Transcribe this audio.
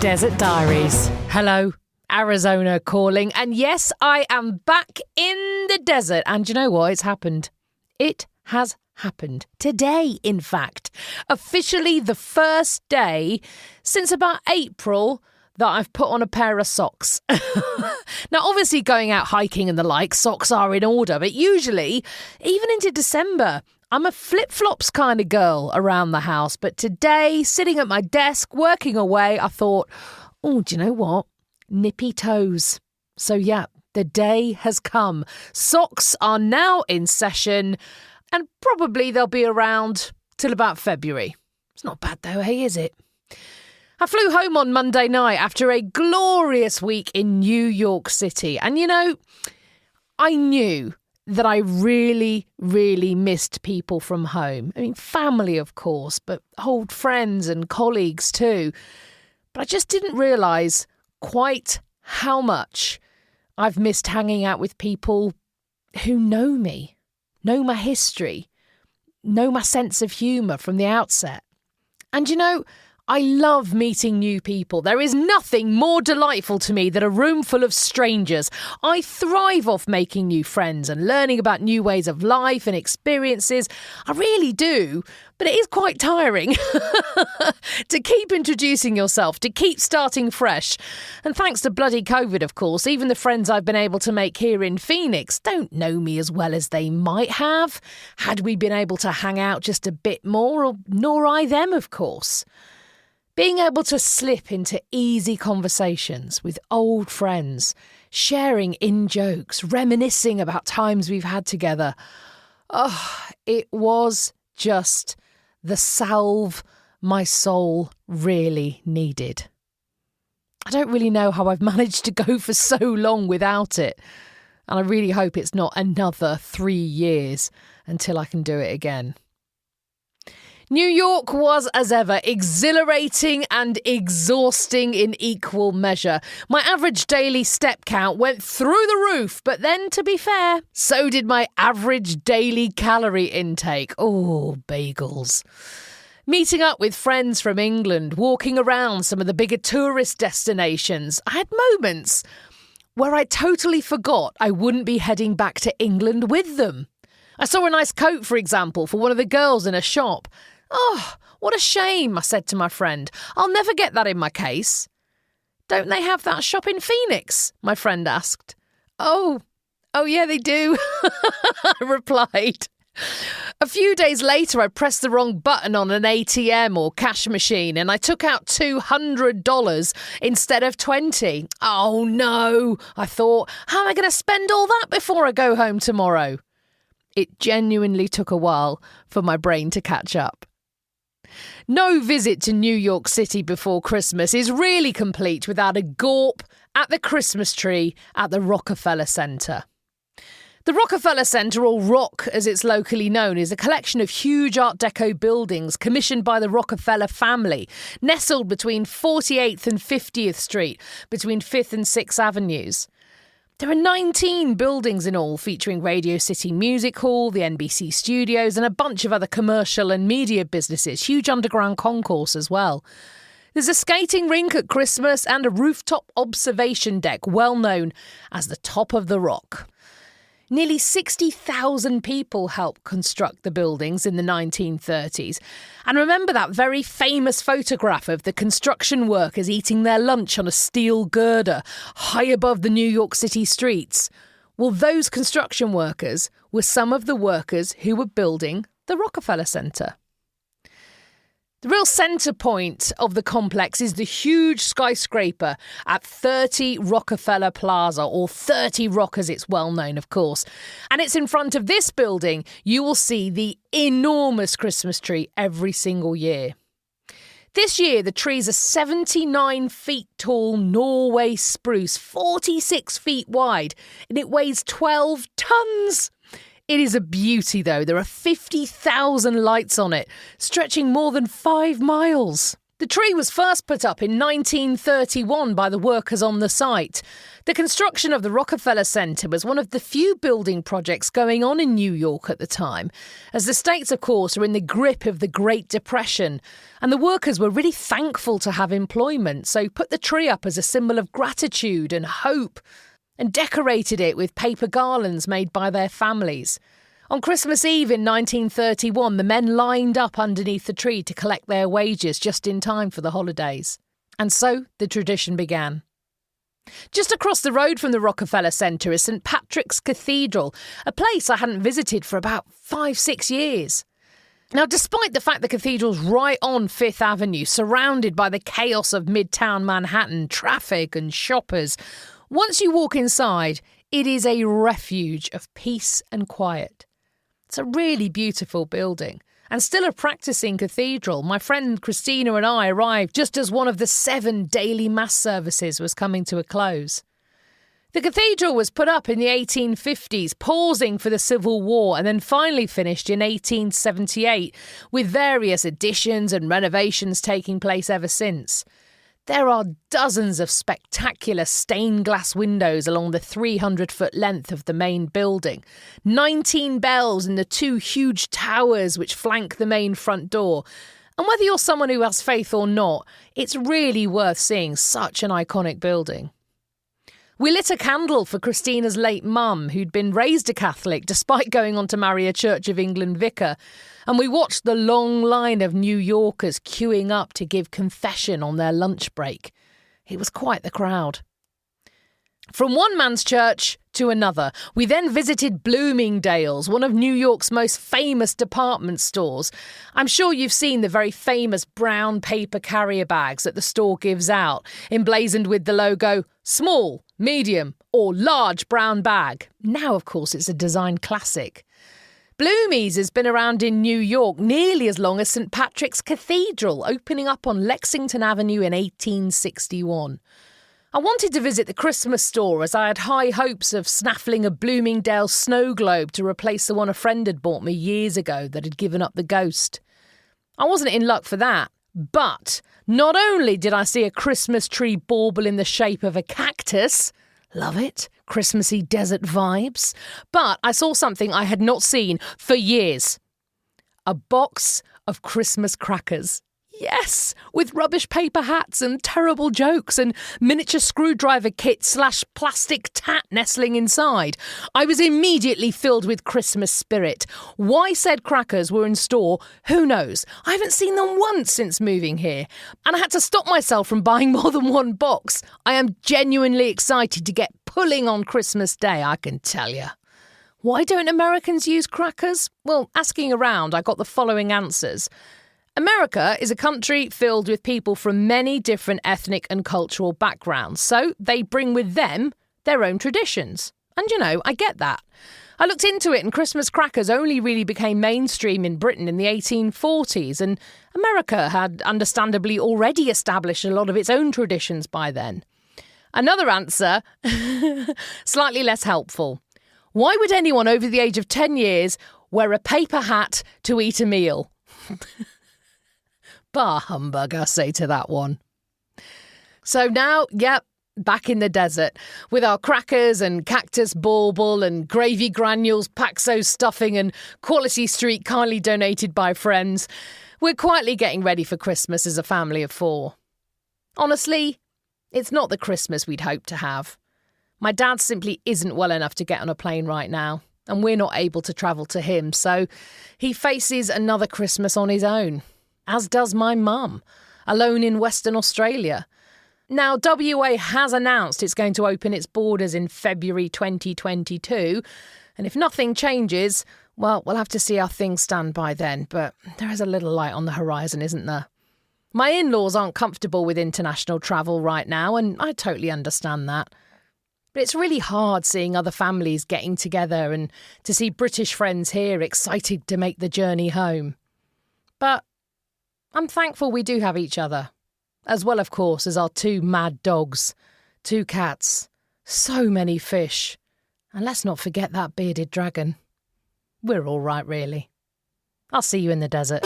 Desert Diaries. Hello, Arizona calling. And yes, I am back in the desert. And you know what? It's happened. It has happened. Today, in fact. Officially the first day since about April that I've put on a pair of socks. Now, obviously going out hiking and the like, socks are in order. But usually, even into December, I'm a flip-flops kind of girl around the house. But today, sitting at my desk, working away, I thought, oh, do you know what? Nippy toes. So yeah, the day has come. Socks are now in session and probably they'll be around till about February. It's not bad though, hey, is it? I flew home on Monday night after a glorious week in New York City. And you know, I knew that I really, really missed people from home. I mean, family, of course, but old friends and colleagues too. But I just didn't realise quite how much I've missed hanging out with people who know me, know my history, know my sense of humour from the outset. And you know, I love meeting new people. There is nothing more delightful to me than a room full of strangers. I thrive off making new friends and learning about new ways of life and experiences. I really do, but it is quite tiring to keep introducing yourself, to keep starting fresh. And thanks to bloody COVID, of course, even the friends I've been able to make here in Phoenix don't know me as well as they might have, had we been able to hang out just a bit more, or nor I them, of course. Being able to slip into easy conversations with old friends, sharing in-jokes, reminiscing about times we've had together. Oh, it was just the salve my soul really needed. I don't really know how I've managed to go for so long without it. And I really hope it's not another 3 years until I can do it again. New York was, as ever, exhilarating and exhausting in equal measure. My average daily step count went through the roof, but then, to be fair, so did my average daily calorie intake. Oh, bagels. Meeting up with friends from England, walking around some of the bigger tourist destinations, I had moments where I totally forgot I wouldn't be heading back to England with them. I saw a nice coat, for example, for one of the girls in a shop. Oh, what a shame, I said to my friend. I'll never get that in my case. Don't they have that shop in Phoenix? My friend asked. Oh yeah, they do, I replied. A few days later, I pressed the wrong button on an ATM or cash machine and I took out $200 instead of $20. Oh no, I thought, how am I going to spend all that before I go home tomorrow? It genuinely took a while for my brain to catch up. No visit to New York City before Christmas is really complete without a gawp at the Christmas tree at the Rockefeller Center. The Rockefeller Center, or ROC as it's locally known, is a collection of huge Art Deco buildings commissioned by the Rockefeller family, nestled between 48th and 50th Street, between 5th and 6th Avenues. There are 19 buildings in all, featuring Radio City Music Hall, the NBC studios, and a bunch of other commercial and media businesses, huge underground concourse as well. There's a skating rink at Christmas and a rooftop observation deck, well known as the Top of the Rock. Nearly 60,000 people helped construct the buildings in the 1930s. And remember that very famous photograph of the construction workers eating their lunch on a steel girder high above the New York City streets? Well, those construction workers were some of the workers who were building the Rockefeller Center. The real centre point of the complex is the huge skyscraper at 30 Rockefeller Plaza, or 30 Rock as it's well known, of course. And it's in front of this building you will see the enormous Christmas tree every single year. This year, the tree's a 79 feet tall Norway spruce, 46 feet wide, and it weighs 12 tons. It is a beauty, though. There are 50,000 lights on it, stretching more than 5 miles. The The tree was first put up in 1931 by the workers on the site. The construction of the Rockefeller Center was one of the few building projects going on in New York at the time, as the States, of course, are in the grip of the Great Depression, and the workers were really thankful to have employment, so put the tree up as a symbol of gratitude and hope, and decorated it with paper garlands made by their families. On Christmas Eve in 1931, the men lined up underneath the tree to collect their wages just in time for the holidays. And so the tradition began. Just across the road from the Rockefeller Center is St. Patrick's Cathedral, a place I hadn't visited for about 5-6 years. Now, despite the fact the cathedral's right on Fifth Avenue, surrounded by the chaos of Midtown Manhattan, traffic and shoppers, once you walk inside, it is a refuge of peace and quiet. It's a really beautiful building, and still a practicing cathedral. My friend Christina and I arrived just as one of the 7 daily mass services was coming to a close. The cathedral was put up in the 1850s, pausing for the Civil War, and then finally finished in 1878, with various additions and renovations taking place ever since. There are dozens of spectacular stained glass windows along the 300-foot length of the main building, 19 bells in the 2 huge towers which flank the main front door. And whether you're someone who has faith or not, it's really worth seeing such an iconic building. We lit a candle for Christina's late mum, who'd been raised a Catholic despite going on to marry a Church of England vicar, and we watched the long line of New Yorkers queuing up to give confession on their lunch break. It was quite the crowd. From one man's church to another, we then visited Bloomingdale's, one of New York's most famous department stores. I'm sure you've seen the very famous brown paper carrier bags that the store gives out, emblazoned with the logo small, medium or large brown bag. Now, of course, it's a design classic. Bloomie's has been around in New York nearly as long as St. Patrick's Cathedral, opening up on Lexington Avenue in 1861. I wanted to visit the Christmas store as I had high hopes of snaffling a Bloomingdale snow globe to replace the one a friend had bought me years ago that had given up the ghost. I wasn't in luck for that, but not only did I see a Christmas tree bauble in the shape of a cactus, love it, Christmassy desert vibes, but I saw something I had not seen for years. A box of Christmas crackers. Yes, with rubbish paper hats and terrible jokes and miniature screwdriver kit / plastic tat nestling inside. I was immediately filled with Christmas spirit. Why said crackers were in store, who knows? I haven't seen them once since moving here, and I had to stop myself from buying more than one box. I am genuinely excited to get pulling on Christmas Day, I can tell you. Why don't Americans use crackers? Well, asking around, I got the following answers. America is a country filled with people from many different ethnic and cultural backgrounds, so they bring with them their own traditions. And I get that. I looked into it, and Christmas crackers only really became mainstream in Britain in the 1840s, and America had understandably already established a lot of its own traditions by then. Another answer, slightly less helpful. Why would anyone over the age of 10 years wear a paper hat to eat a meal? Bah humbug, I say to that one. So now, back in the desert, with our crackers and cactus bauble and gravy granules, Paxo stuffing and Quality Street kindly donated by friends, we're quietly getting ready for Christmas as a family of 4. Honestly, it's not the Christmas we'd hoped to have. My dad simply isn't well enough to get on a plane right now, and we're not able to travel to him, so he faces another Christmas on his own. As does my mum, alone in Western Australia. Now, WA has announced it's going to open its borders in February 2022, and if nothing changes, well, we'll have to see how things stand by then, but there is a little light on the horizon, isn't there? My in-laws aren't comfortable with international travel right now, and I totally understand that. But it's really hard seeing other families getting together and to see British friends here excited to make the journey home. But I'm thankful we do have each other, as well, of course, as our 2 mad dogs, 2 cats, so many fish, and let's not forget that bearded dragon. We're all right, really. I'll see you in the desert.